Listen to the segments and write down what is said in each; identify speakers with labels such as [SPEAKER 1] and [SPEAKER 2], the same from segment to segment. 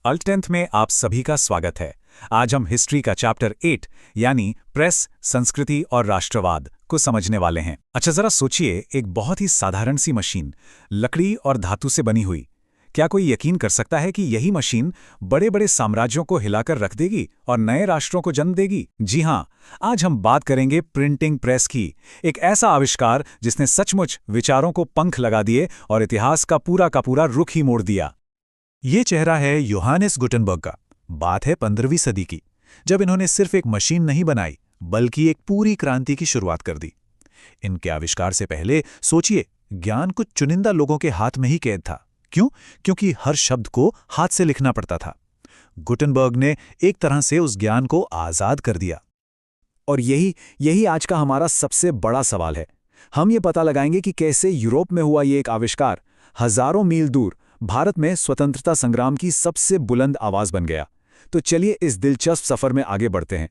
[SPEAKER 1] Alt 10th में आप सभी का स्वागत है। आज हम हिस्ट्री का चैप्टर 8 यानी प्रेस, संस्कृति और राष्ट्रवाद को समझने वाले हैं। अच्छा, जरा सोचिए, एक बहुत ही साधारण सी मशीन, लकड़ी और धातु से बनी हुई। क्या कोई यकीन कर सकता है कि यही मशीन बड़े बड़े साम्राज्यों को हिलाकर रख देगी और नए राष्ट्रों को जन्म देगी? जी हाँ, आज हम बात करेंगे प्रिंटिंग प्रेस की, एक ऐसा आविष्कार जिसने सचमुच विचारों को पंख लगा दिए और इतिहास का पूरा रुख ही मोड़ दिया।
[SPEAKER 2] ये चेहरा है योहानेस गुटेनबर्ग का। बात है 15वीं सदी की, जब इन्होंने सिर्फ एक मशीन नहीं बनाई बल्कि एक पूरी क्रांति की शुरुआत कर दी। इनके आविष्कार से पहले सोचिए, ज्ञान कुछ चुनिंदा लोगों के हाथ में ही कैद था। क्यों? क्योंकि हर शब्द को हाथ से लिखना पड़ता था। गुटेनबर्ग ने एक तरह से उस ज्ञान को आजाद कर दिया।
[SPEAKER 3] और यही आज का हमारा सबसे बड़ा सवाल है। हम ये पता लगाएंगे कि कैसे यूरोप में हुआ ये एक आविष्कार हजारों मील दूर भारत में स्वतंत्रता संग्राम की सबसे बुलंद आवाज बन गया। तो चलिए इस दिलचस्प सफर में आगे बढ़ते हैं।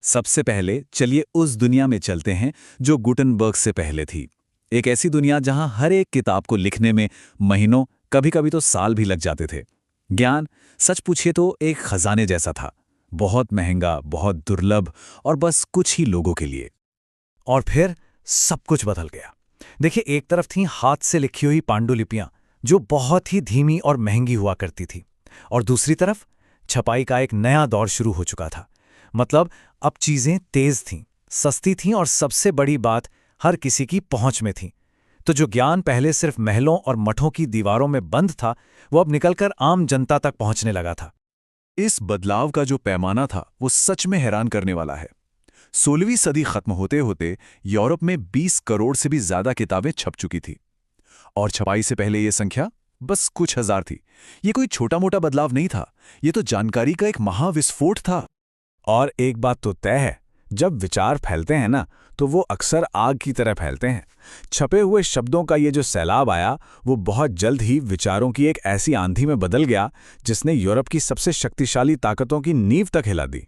[SPEAKER 2] सबसे पहले चलिए उस दुनिया में चलते हैं जो गुटेनबर्ग से पहले थी। एक ऐसी दुनिया जहां हर एक किताब को लिखने में महीनों, कभी-कभी तो साल भी लग जाते थे। ज्ञान, सच पूछिए तो एक खजाने जैसा था, बहुत महंगा, बहुत दुर्लभ और बस कुछ ही लोगों के लिए।
[SPEAKER 1] और फिर सब कुछ बदल गया। देखिए, एक तरफ थी हाथ से लिखी हुई पांडुलिपियां जो बहुत ही धीमी और महंगी हुआ करती थी, और दूसरी तरफ छपाई का एक नया दौर शुरू हो चुका था। मतलब अब चीजें तेज थीं, सस्ती थीं और सबसे बड़ी बात, हर किसी की पहुंच में थी। तो जो ज्ञान पहले सिर्फ महलों और मठों की दीवारों में बंद था, वो अब निकलकर आम जनता तक पहुंचने लगा था।
[SPEAKER 2] इस बदलाव का जो पैमाना था वो सच में हैरान करने वाला है। 16वीं सदी खत्म होते होते यूरोप में 20 करोड़ से भी ज्यादा किताबें छप चुकी थी, और छपाई से पहले ये संख्या बस कुछ हजार थी। ये कोई छोटा मोटा बदलाव नहीं था, ये तो जानकारी का एक महाविस्फोट था।
[SPEAKER 1] और एक बात तो तय है, जब विचार फैलते हैं ना, तो वो अक्सर आग की तरह फैलते हैं। छपे हुए शब्दों का ये जो सैलाब आया, वो बहुत जल्द ही विचारों की एक ऐसी आंधी में बदल गया जिसने यूरोप की सबसे शक्तिशाली ताकतों की नींव तक हिला दी।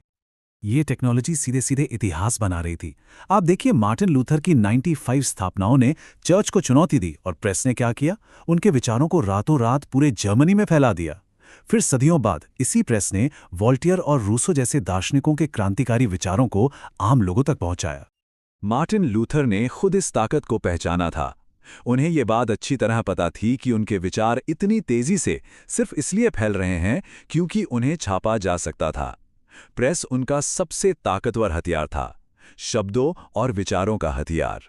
[SPEAKER 2] ये टेक्नोलॉजी सीधे सीधे इतिहास बना रही थी। आप देखिए, मार्टिन लूथर की 95 स्थापनाओं ने चर्च को चुनौती दी, और प्रेस ने क्या किया? उनके विचारों को रातों रात पूरे जर्मनी में फैला दिया। फिर सदियों बाद इसी प्रेस ने वॉल्टेयर और रूसो जैसे दार्शनिकों के क्रांतिकारी विचारों को आम लोगों तक पहुंचाया। मार्टिन लूथर ने खुद इस ताकत को पहचाना था। उन्हें ये बात अच्छी तरह पता थी कि उनके विचार इतनी तेजी से सिर्फ इसलिए फैल रहे हैं क्योंकि उन्हें छापा जा सकता था। प्रेस उनका सबसे ताकतवर हथियार था, शब्दों और विचारों का हथियार।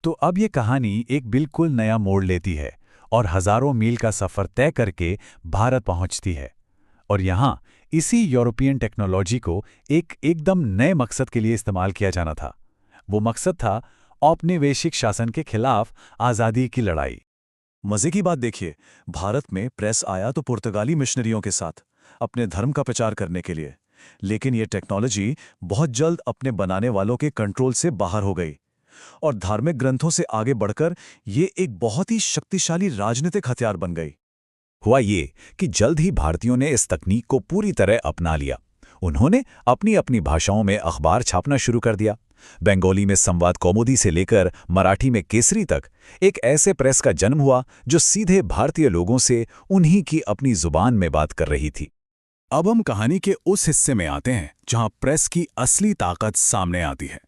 [SPEAKER 1] तो अब ये कहानी एक बिल्कुल नया मोड़ लेती है और हजारों मील का सफर तय करके भारत पहुंचती है। और यहाँ इसी यूरोपियन टेक्नोलॉजी को एक एकदम नए मकसद के लिए इस्तेमाल किया जाना था। वो मकसद था औपनिवेशिक शासन के खिलाफ आज़ादी की लड़ाई।
[SPEAKER 2] मजे की बात देखिए, भारत में प्रेस आया तो पुर्तगाली मिशनरियों के साथ अपने धर्म का प्रचार करने के लिए, लेकिन ये टेक्नोलॉजी बहुत जल्द अपने बनाने वालों के कंट्रोल से बाहर हो गई और धार्मिक ग्रंथों से आगे बढ़कर ये एक बहुत ही शक्तिशाली राजनीतिक हथियार बन गई।
[SPEAKER 1] हुआ ये कि जल्द ही भारतीयों ने इस तकनीक को पूरी तरह अपना लिया। उन्होंने अपनी अपनी भाषाओं में अखबार छापना शुरू कर दिया। बंगाली में संवाद कौमुदी से लेकर मराठी में केसरी तक एक ऐसे प्रेस का जन्म हुआ जो सीधे भारतीय लोगों से उन्हीं की अपनी जुबान में बात कर रही थी।
[SPEAKER 2] अब हम कहानी के उस हिस्से में आते हैं जहां प्रेस की असली ताकत सामने आती है।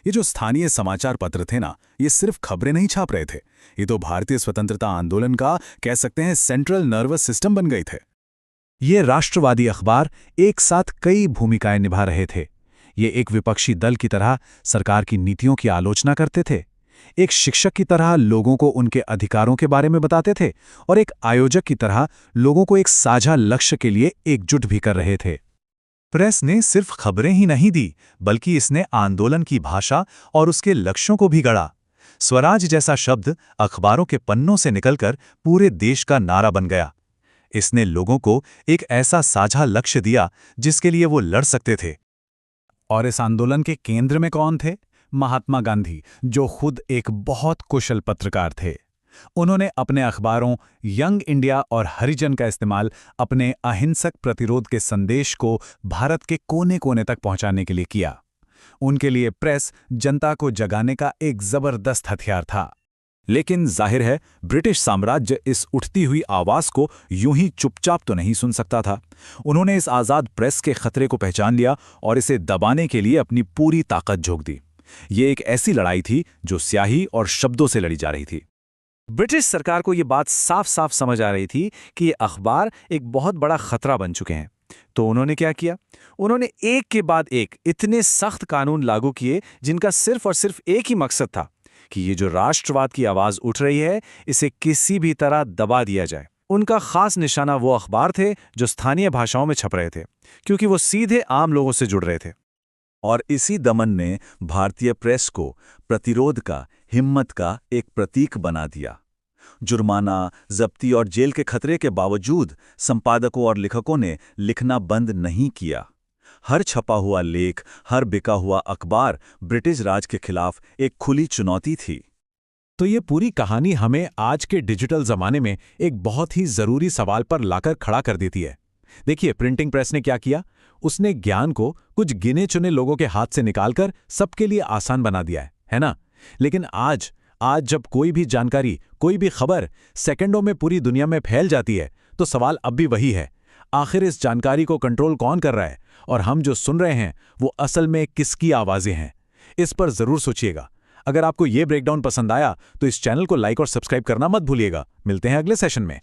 [SPEAKER 2] ये जो स्थानीय समाचार पत्र थे ना, ये सिर्फ खबरें नहीं छाप रहे थे, ये तो भारतीय स्वतंत्रता आंदोलन का, कह सकते हैं, सेंट्रल नर्वस सिस्टम बन गए थे।
[SPEAKER 1] ये राष्ट्रवादी अखबार एक साथ कई भूमिकाएं निभा रहे थे। ये एक विपक्षी दल की तरह सरकार की नीतियों की आलोचना करते थे, एक शिक्षक की तरह लोगों को उनके अधिकारों के बारे में बताते थे, और एक आयोजक की तरह लोगों को एक साझा लक्ष्य के लिए एकजुट भी कर रहे थे।
[SPEAKER 2] प्रेस ने सिर्फ खबरें ही नहीं दी, बल्कि इसने आंदोलन की भाषा और उसके लक्ष्यों को भी गढ़ा। स्वराज जैसा शब्द अखबारों के पन्नों से निकलकर पूरे देश का नारा बन गया। इसने लोगों को एक ऐसा साझा लक्ष्य दिया जिसके लिए वो लड़ सकते थे।
[SPEAKER 1] और इस आंदोलन के केंद्र में कौन थे? महात्मा गांधी, जो खुद एक बहुत कुशल पत्रकार थे। उन्होंने अपने अखबारों यंग इंडिया और हरिजन का इस्तेमाल अपने अहिंसक प्रतिरोध के संदेश को भारत के कोने कोने तक पहुंचाने के लिए किया। उनके लिए प्रेस जनता को जगाने का एक जबरदस्त हथियार था।
[SPEAKER 2] लेकिन जाहिर है ब्रिटिश साम्राज्य इस उठती हुई आवाज को यूं ही चुपचाप तो नहीं सुन सकता था। उन्होंने इस आज़ाद प्रेस के खतरे को पहचान लिया और इसे दबाने के लिए अपनी पूरी ताकत झोंक दी। ये एक ऐसी लड़ाई थी जो स्याही और शब्दों से लड़ी जा रही थी।
[SPEAKER 3] ब्रिटिश सरकार को ये बात साफ साफ समझ आ रही थी कि ये अखबार एक बहुत बड़ा खतरा बन चुके हैं। तो उन्होंने क्या किया? उन्होंने एक के बाद एक इतने सख्त कानून लागू किए जिनका सिर्फ और सिर्फ एक ही मकसद था कि ये जो राष्ट्रवाद की आवाज उठ रही है, इसे किसी भी तरह दबा दिया जाए। उनका खास निशाना वो अखबार थे जो स्थानीय भाषाओं में छप रहे थे, क्योंकि वो सीधे आम लोगों से जुड़ रहे थे।
[SPEAKER 2] और इसी दमन ने भारतीय प्रेस को प्रतिरोध का, हिम्मत का एक प्रतीक बना दिया। जुर्माना, जब्ती और जेल के खतरे के बावजूद संपादकों और लेखकों ने लिखना बंद नहीं किया। हर छपा हुआ लेख, हर बिका हुआ अखबार ब्रिटिश राज के खिलाफ एक खुली चुनौती थी।
[SPEAKER 1] तो ये पूरी कहानी हमें आज के डिजिटल जमाने में एक बहुत ही जरूरी सवाल पर लाकर खड़ा कर देती है। देखिए, प्रिंटिंग प्रेस ने क्या किया? उसने ज्ञान को कुछ गिने चुने लोगों के हाथ से निकालकर सबके लिए आसान बना दिया है ना? लेकिन आज जब कोई भी जानकारी, कोई भी खबर सेकंडों में पूरी दुनिया में फैल जाती है, तो सवाल अब भी वही है, आखिर इस जानकारी को कंट्रोल कौन कर रहा है? और हम जो सुन रहे हैं वो असल में किसकी आवाजें हैं? इस पर जरूर सोचिएगा। अगर आपको ये ब्रेकडाउन पसंद आया तो इस चैनल को लाइक और सब्सक्राइब करना मत भूलिएगा। मिलते हैं अगले सेशन में।